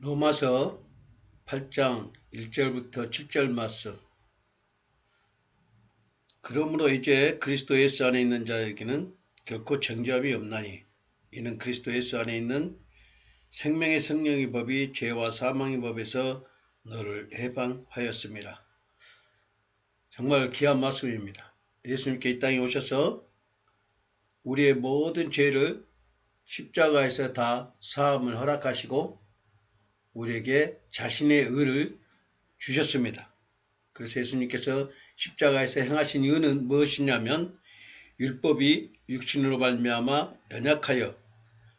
로마서 8장 1절부터 7절 말씀. 그러므로 이제 그리스도 예수 안에 있는 자에게는 결코 정죄함이 없나니 이는 그리스도 예수 안에 있는 생명의 성령의 법이 죄와 사망의 법에서 너를 해방하였습니다. 정말 귀한 말씀입니다. 예수님께 이 땅에 오셔서 우리의 모든 죄를 십자가에서 다 사함을 허락하시고 우리에게 자신의 의를 주셨습니다. 그래서 예수님께서 십자가에서 행하신 의는 무엇이냐면 율법이 육신으로 말미암아 연약하여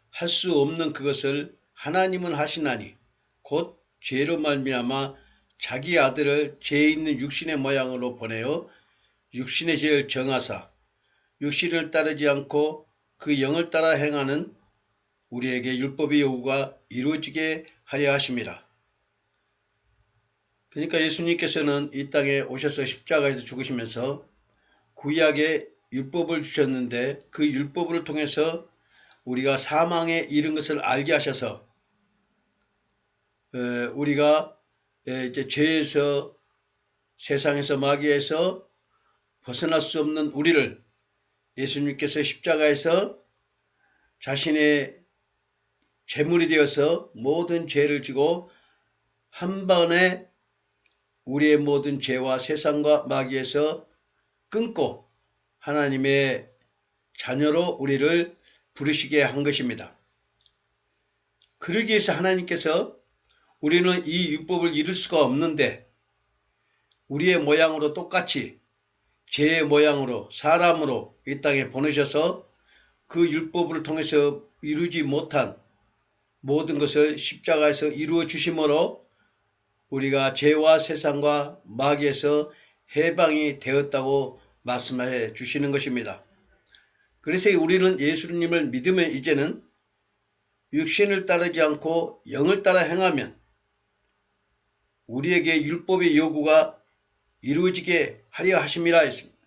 할 수 없는 그것을 하나님은 하시나니 곧 죄로 말미암아 자기 아들을 죄 있는 육신의 모양으로 보내어 육신의 죄를 정하사 육신을 따르지 않고 그 영을 따라 행하는 우리에게 율법의 요구가 이루어지게 하려 하심이라. 그러니까 예수님께서는 이 땅에 오셔서 십자가에서 죽으시면서 구약의 율법을 주셨는데 그 율법을 통해서 우리가 사망에 이른 것을 알게 하셔서 우리가 이제 죄에서 세상에서 마귀에서 벗어날 수 없는 우리를 예수님께서 십자가에서 자신의 제물이 되어서 모든 죄를 지고 한 번에 우리의 모든 죄와 세상과 마귀에서 끊고 하나님의 자녀로 우리를 부르시게 한 것입니다. 그러기 위해서 하나님께서 우리는 이 율법을 이룰 수가 없는데 우리의 모양으로 똑같이 죄의 모양으로 사람으로 이 땅에 보내셔서 그 율법을 통해서 이루지 못한 모든 것을 십자가에서 이루어 주심으로 우리가 죄와 세상과 마귀에서 해방이 되었다고 말씀해 주시는 것입니다. 그래서 우리는 예수님을 믿으면 이제는 육신을 따르지 않고 영을 따라 행하면 우리에게 율법의 요구가 이루어지게 하려 하심이라 했습니다.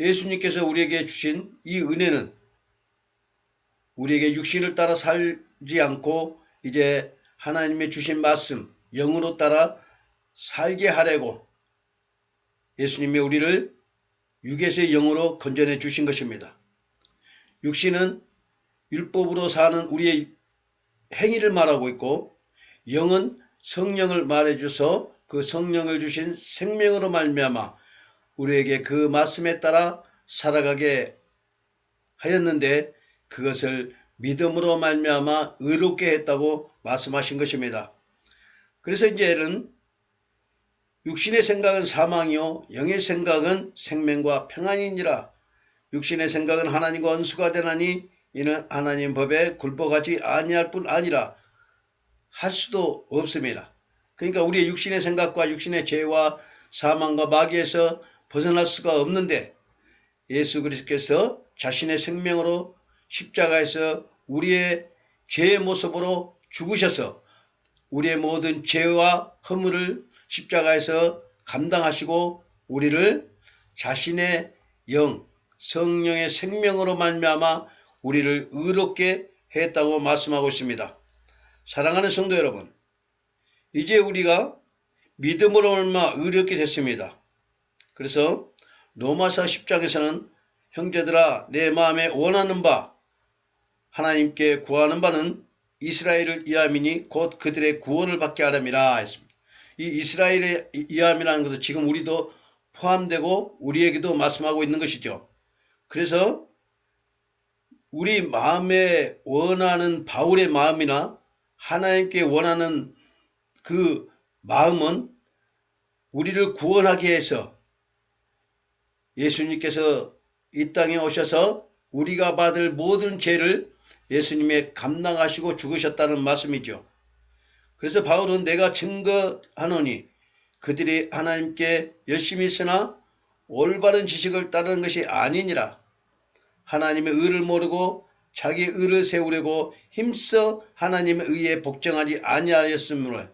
예수님께서 우리에게 주신 이 은혜는 우리에게 육신을 따라 살지 않고 이제 하나님의 주신 말씀, 영으로 따라 살게 하려고 예수님이 우리를 육에서의 영으로 건져내 주신 것입니다. 육신은 율법으로 사는 우리의 행위를 말하고 있고 영은 성령을 말해줘서 그 성령을 주신 생명으로 말미암아 우리에게 그 말씀에 따라 살아가게 하였는데 그것을 믿음으로 말미암아 의롭게 했다고 말씀하신 것입니다. 그래서 이제는 육신의 생각은 사망이요 영의 생각은 생명과 평안이니라. 육신의 생각은 하나님과 원수가 되나니 이는 하나님 법에 굴복하지 아니할 뿐 아니라 할 수도 없습니다. 그러니까 우리의 육신의 생각과 육신의 죄와 사망과 마귀에서 벗어날 수가 없는데 예수 그리스도께서 자신의 생명으로 십자가에서 우리의 죄의 모습으로 죽으셔서 우리의 모든 죄와 허물을 십자가에서 감당하시고 우리를 자신의 영, 성령의 생명으로 말미암아 우리를 의롭게 했다고 말씀하고 있습니다. 사랑하는 성도 여러분, 이제 우리가 믿음으로 얼마 의롭게 됐습니다. 그래서 로마서 10장에서는 형제들아 내 마음에 원하는 바 하나님께 구하는 바는 이스라엘을 위함이니 곧 그들의 구원을 받게 하려니라 했습니다. 이 이스라엘의 위함이라는 것은 지금 우리도 포함되고 우리에게도 말씀하고 있는 것이죠. 그래서 우리 마음에 원하는 바울의 마음이나 하나님께 원하는 그 마음은 우리를 구원하기 위해서 예수님께서 이 땅에 오셔서 우리가 받을 모든 죄를 예수님이 감당하시고 죽으셨다는 말씀이죠. 그래서 바울은 내가 증거하노니 그들이 하나님께 열심히 쓰나 올바른 지식을 따르는 것이 아니니라. 하나님의 의를 모르고 자기 의를 세우려고 힘써 하나님의 의에 복종하지 아니하였으므로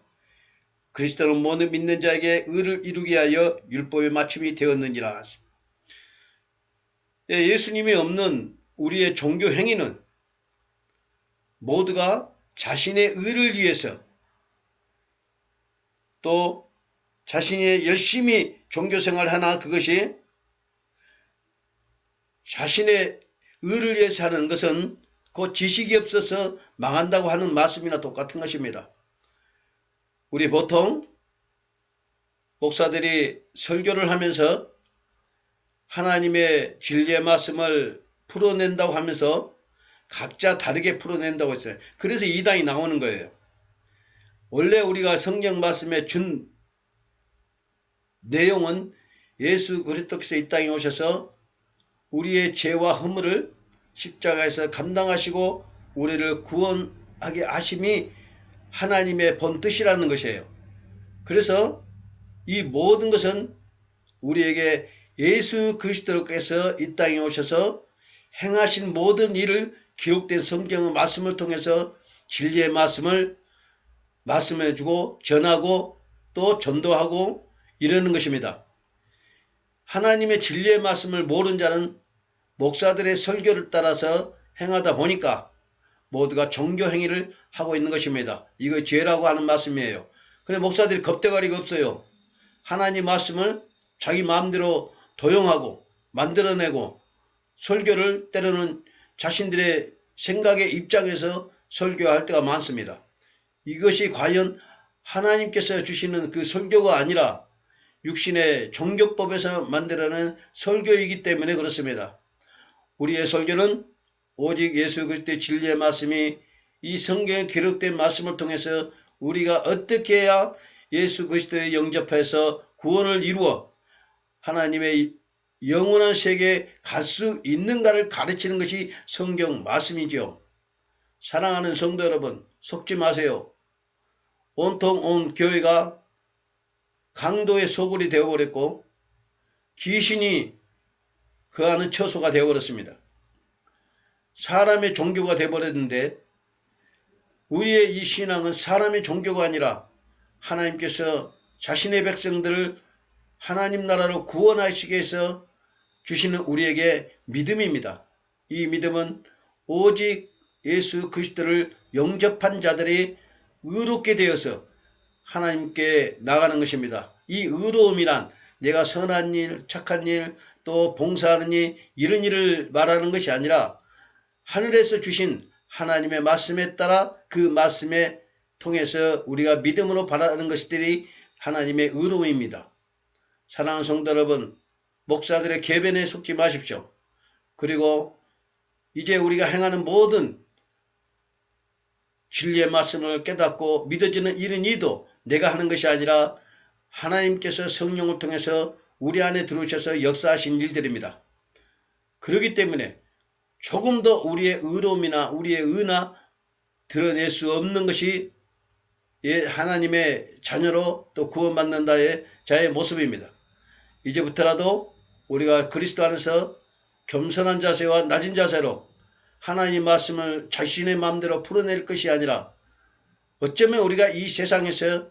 그리스도는 모든 믿는 자에게 의를 이루게 하여 율법의 맞춤이 되었느니라. 예수님이 없는 우리의 종교 행위는 모두가 자신의 의를 위해서 또 자신이 열심히 종교생활을 하나 그것이 자신의 의를 위해서 하는 것은 그 지식이 없어서 망한다고 하는 말씀이나 똑같은 것입니다. 우리 보통 목사들이 설교를 하면서 하나님의 진리의 말씀을 풀어낸다고 하면서 각자 다르게 풀어낸다고 했어요. 그래서 이단이 나오는 거예요. 원래 우리가 성경 말씀에 준 내용은 예수 그리스도께서 이 땅에 오셔서 우리의 죄와 허물을 십자가에서 감당하시고 우리를 구원하게 하심이 하나님의 본뜻이라는 것이에요. 그래서 이 모든 것은 우리에게 예수 그리스도께서 이 땅에 오셔서 행하신 모든 일을 기록된 성경의 말씀을 통해서 진리의 말씀을 말씀해주고 전하고 또 전도하고 이러는 것입니다. 하나님의 진리의 말씀을 모르는 자는 목사들의 설교를 따라서 행하다 보니까 모두가 종교 행위를 하고 있는 것입니다. 이거 죄라고 하는 말씀이에요. 근데 목사들이 겁대가리가 없어요. 하나님 말씀을 자기 마음대로 도용하고 만들어내고 설교를 때로는 자신들의 생각의 입장에서 설교할 때가 많습니다. 이것이 과연 하나님께서 주시는 그 설교가 아니라 육신의 종교법에서 만들어낸 설교이기 때문에 그렇습니다. 우리의 설교는 오직 예수 그리스도의 진리의 말씀이 이 성경에 기록된 말씀을 통해서 우리가 어떻게 해야 예수 그리스도에 영접해서 구원을 이루어 하나님의 영원한 세계에 갈 수 있는가를 가르치는 것이 성경 말씀이죠. 사랑하는 성도 여러분, 속지 마세요. 온통 온 교회가 강도의 소굴이 되어버렸고 귀신이 거하는 처소가 되어버렸습니다. 사람의 종교가 되어버렸는데 우리의 이 신앙은 사람의 종교가 아니라 하나님께서 자신의 백성들을 하나님 나라로 구원하시기 위해서 주시는 우리에게 믿음입니다. 이 믿음은 오직 예수 그리스도를 영접한 자들이 의롭게 되어서 하나님께 나가는 것입니다. 이 의로움이란 내가 선한 일, 착한 일, 또 봉사하는 일, 이런 일을 말하는 것이 아니라 하늘에서 주신 하나님의 말씀에 따라 그 말씀에 통해서 우리가 믿음으로 바라는 것들이 하나님의 의로움입니다. 사랑하는 성도 여러분, 목사들의 계변에 속지 마십시오. 그리고 이제 우리가 행하는 모든 진리의 말씀을 깨닫고 믿어지는 이런 일도 내가 하는 것이 아니라 하나님께서 성령을 통해서 우리 안에 들어오셔서 역사하신 일들입니다. 그렇기 때문에 조금 더 우리의 의로움이나 우리의 의나 드러낼 수 없는 것이 하나님의 자녀로 또 구원받는 자의 모습입니다. 이제부터라도 우리가 그리스도 안에서 겸손한 자세와 낮은 자세로 하나님 말씀을 자신의 마음대로 풀어낼 것이 아니라 어쩌면 우리가 이 세상에서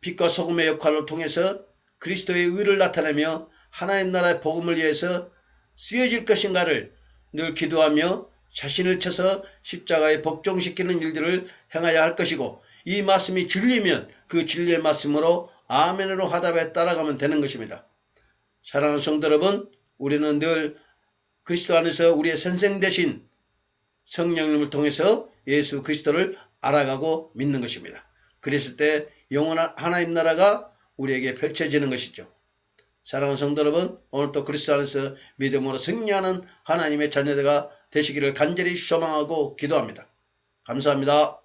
빛과 소금의 역할을 통해서 그리스도의 의를 나타내며 하나님 나라의 복음을 위해서 쓰여질 것인가를 늘 기도하며 자신을 쳐서 십자가에 복종시키는 일들을 행해야 할 것이고 이 말씀이 진리면 그 진리의 말씀으로 아멘으로 화답에 따라가면 되는 것입니다. 사랑하는 성도 여러분, 우리는 늘 그리스도 안에서 우리의 선생 되신 성령님을 통해서 예수 그리스도를 알아가고 믿는 것입니다. 그랬을 때 영원한 하나님 나라가 우리에게 펼쳐지는 것이죠. 사랑하는 성도 여러분, 오늘도 그리스도 안에서 믿음으로 승리하는 하나님의 자녀가 되시기를 간절히 소망하고 기도합니다. 감사합니다.